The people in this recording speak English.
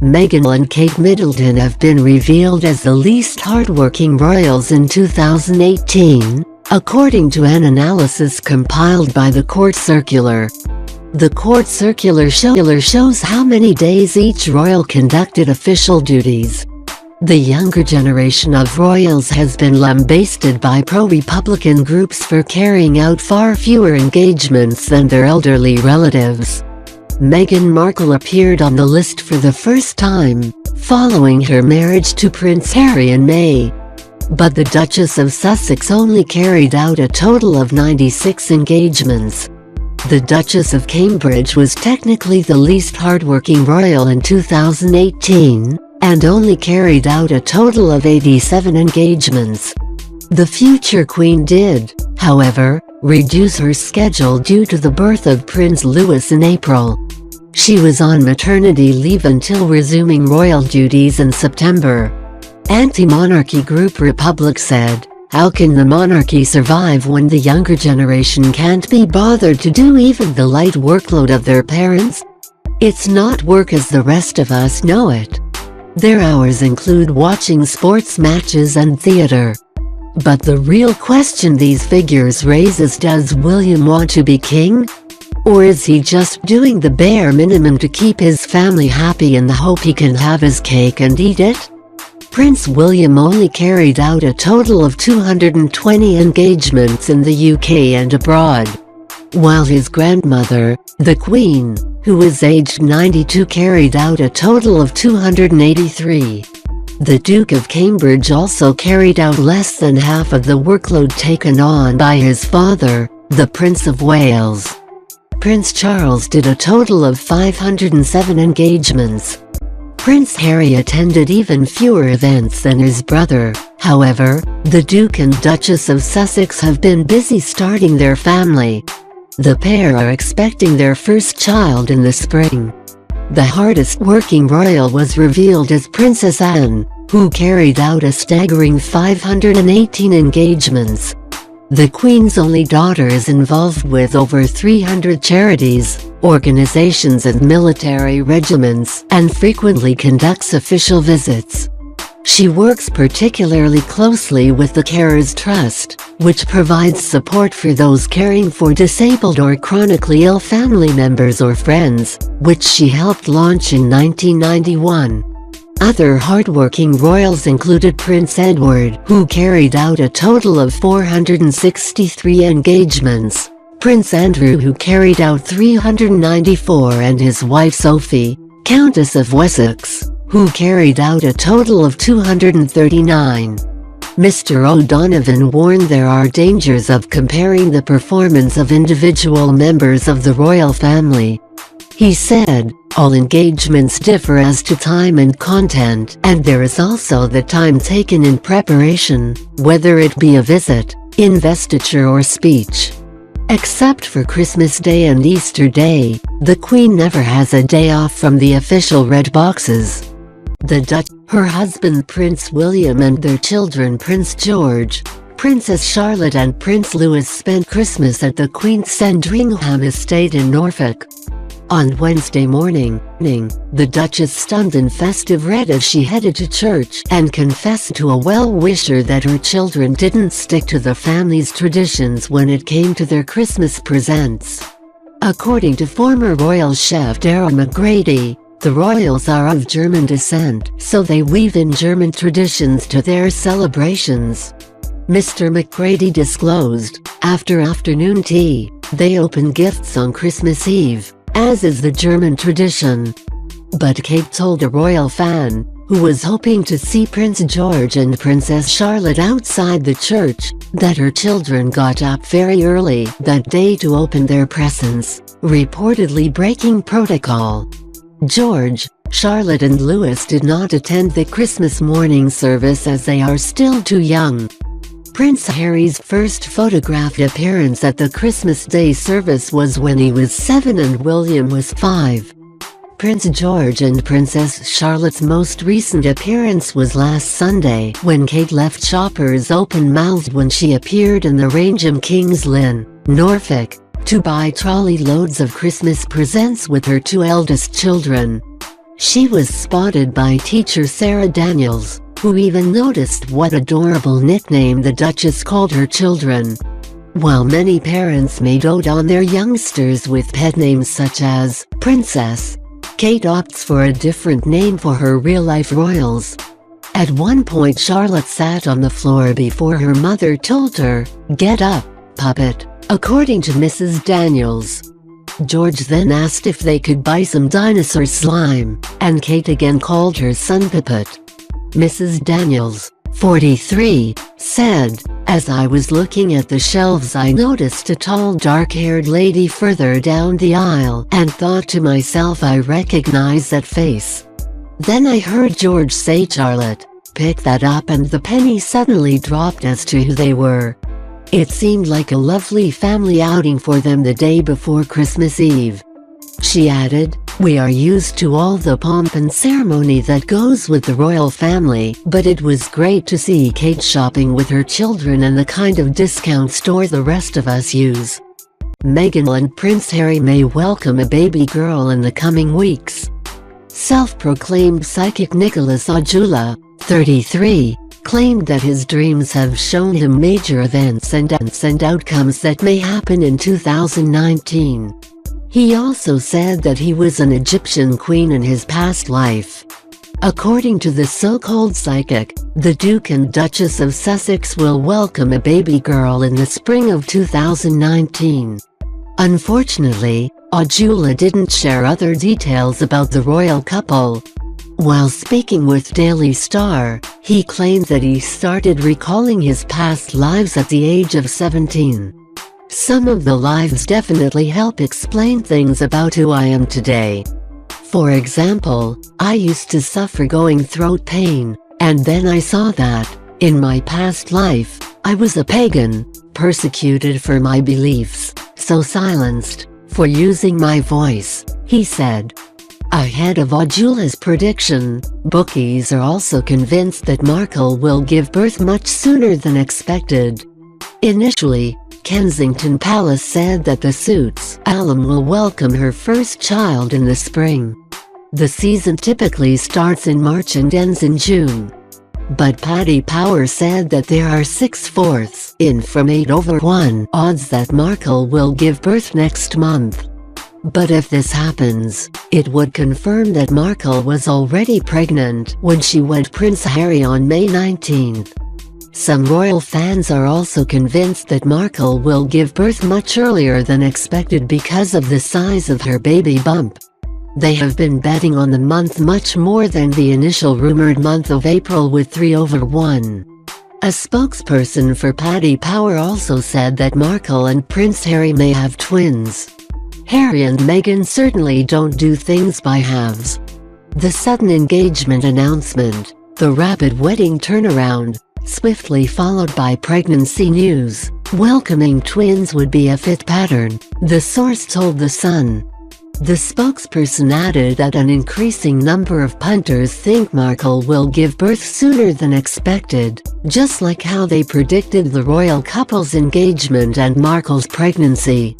Meghan and Kate Middleton have been revealed as the least hardworking royals in 2018, according to an analysis compiled by the court circular. The court circular shows how many days each royal conducted official duties. The younger generation of royals has been lambasted by pro-Republican groups for carrying out far fewer engagements than their elderly relatives. Meghan Markle appeared on the list for the first time, following her marriage to Prince Harry in May. But the Duchess of Sussex only carried out a total of 96 engagements. The Duchess of Cambridge was technically the least hardworking royal in 2018, and only carried out a total of 87 engagements. The future Queen did, however, reduce her schedule due to the birth of Prince Louis in April. She was on maternity leave until resuming royal duties in September. Anti-monarchy group Republic said, "How can the monarchy survive when the younger generation can't be bothered to do even the light workload of their parents? It's not work as the rest of us know it. Their hours include watching sports matches and theater." But the real question these figures raise is, does William want to be king? Or is he just doing the bare minimum to keep his family happy in the hope he can have his cake and eat it? Prince William only carried out a total of 220 engagements in the UK and abroad, while his grandmother, the Queen, who was aged 92, carried out a total of 283. The Duke of Cambridge also carried out less than half of the workload taken on by his father, the Prince of Wales. Prince Charles did a total of 507 engagements. Prince Harry attended even fewer events than his brother. However, the Duke and Duchess of Sussex have been busy starting their family. The pair are expecting their first child in the spring. The hardest working royal was revealed as Princess Anne, who carried out a staggering 518 engagements. The Queen's only daughter is involved with over 300 charities, organizations and military regiments, and frequently conducts official visits. She works particularly closely with the Carers Trust, which provides support for those caring for disabled or chronically ill family members or friends, which she helped launch in 1991. Other hardworking royals included Prince Edward, who carried out a total of 463 engagements, Prince Andrew, who carried out 394, and his wife Sophie, Countess of Wessex, who carried out a total of 239. Mr. O'Donovan warned there are dangers of comparing the performance of individual members of the royal family. He said, "All engagements differ as to time and content, and there is also the time taken in preparation, whether it be a visit, investiture or speech. Except for Christmas Day and Easter Day, the Queen never has a day off from the official red boxes." Her husband Prince William and their children Prince George, Princess Charlotte and Prince Louis spent Christmas at the Queen's Sandringham estate in Norfolk. On Wednesday morning, the Duchess stunned in festive red as she headed to church and confessed to a well-wisher that her children didn't stick to the family's traditions when it came to their Christmas presents. According to former royal chef Dara McGrady, the royals are of German descent, so they weave in German traditions to their celebrations. Mr. McGrady disclosed, after afternoon tea, they open gifts on Christmas Eve, as is the German tradition. But Kate told a royal fan, who was hoping to see Prince George and Princess Charlotte outside the church, that her children got up very early that day to open their presents, reportedly breaking protocol. George, Charlotte and Louis did not attend the Christmas morning service as they are still too young. Prince Harry's first photographed appearance at the Christmas Day service was when he was 7 and William was 5. Prince George and Princess Charlotte's most recent appearance was last Sunday, when Kate left shoppers open-mouthed when she appeared in the range in King's Lynn, Norfolk, to buy trolley loads of Christmas presents with her 2 eldest children. She was spotted by teacher Sarah Daniels, who even noticed what adorable nickname the Duchess called her children. While many parents may dote on their youngsters with pet names such as Princess, Kate opts for a different name for her real-life royals. At one point Charlotte sat on the floor before her mother told her, "Get up, puppet," according to Mrs. Daniels. George then asked if they could buy some dinosaur slime, and Kate again called her son puppet. Mrs. Daniels, 43, said, "As I was looking at the shelves I noticed a tall dark-haired lady further down the aisle and thought to myself I recognize that face. Then I heard George say Charlotte, pick that up, and the penny suddenly dropped as to who they were. It seemed like a lovely family outing for them the day before Christmas Eve." She added, "We are used to all the pomp and ceremony that goes with the royal family, but it was great to see Kate shopping with her children and the kind of discount store the rest of us use." Meghan and Prince Harry may welcome a baby girl in the coming weeks. Self-proclaimed psychic Nicholas Ojula, 33, claimed that his dreams have shown him major events and outcomes that may happen in 2019. He also said that he was an Egyptian queen in his past life. According to the so-called psychic, the Duke and Duchess of Sussex will welcome a baby girl in the spring of 2019. Unfortunately, Ojula didn't share other details about the royal couple. While speaking with Daily Star, he claimed that he started recalling his past lives at the age of 17. "Some of the lives definitely help explain things about who I am today. For example, I used to suffer going throat pain, and then I saw that, in my past life, I was a pagan, persecuted for my beliefs, so silenced, for using my voice," he said. Ahead of Ojula's prediction, bookies are also convinced that Markle will give birth much sooner than expected. Initially, Kensington Palace said that the Suits alum will welcome her first child in the spring. The season typically starts in March and ends in June. But Paddy Power said that there are 6/4 in from 8/1 odds that Markle will give birth next month. But if this happens, it would confirm that Markle was already pregnant when she wed Prince Harry on May 19th. Some royal fans are also convinced that Markle will give birth much earlier than expected because of the size of her baby bump. They have been betting on the month much more than the initial rumored month of April with 3/1. A spokesperson for Paddy Power also said that Markle and Prince Harry may have twins. Harry and Meghan certainly don't do things by halves. The sudden engagement announcement, the rapid wedding turnaround, swiftly followed by pregnancy news, welcoming twins would be a fit pattern, the source told The Sun. The spokesperson added that an increasing number of punters think Markle will give birth sooner than expected, just like how they predicted the royal couple's engagement and Markle's pregnancy.